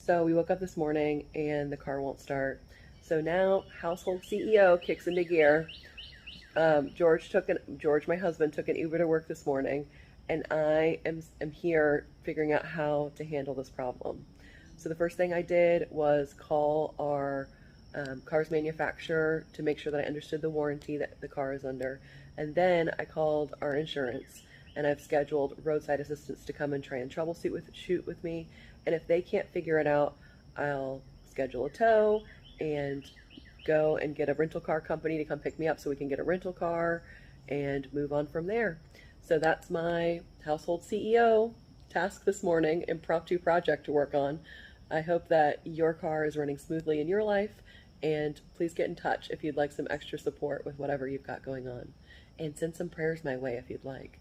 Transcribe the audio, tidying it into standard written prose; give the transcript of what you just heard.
So we woke up this morning and the car won't start. So now household CEO kicks into gear. George, my husband, took an Uber to work this morning, and I am here figuring out how to handle this problem. So the first thing I did was call our car's manufacturer to make sure that I understood the warranty that the car is under, and then I called our insurance, and I've scheduled roadside assistance to come and try and shoot with me. And if they can't figure it out, I'll schedule a tow and go and get a rental car company to come pick me up so we can get a rental car and move on from there. So that's my household CEO task this morning, impromptu project to work on. I hope that your car is running smoothly in your life, and please get in touch if you'd like some extra support with whatever you've got going on. And send some prayers my way if you'd like.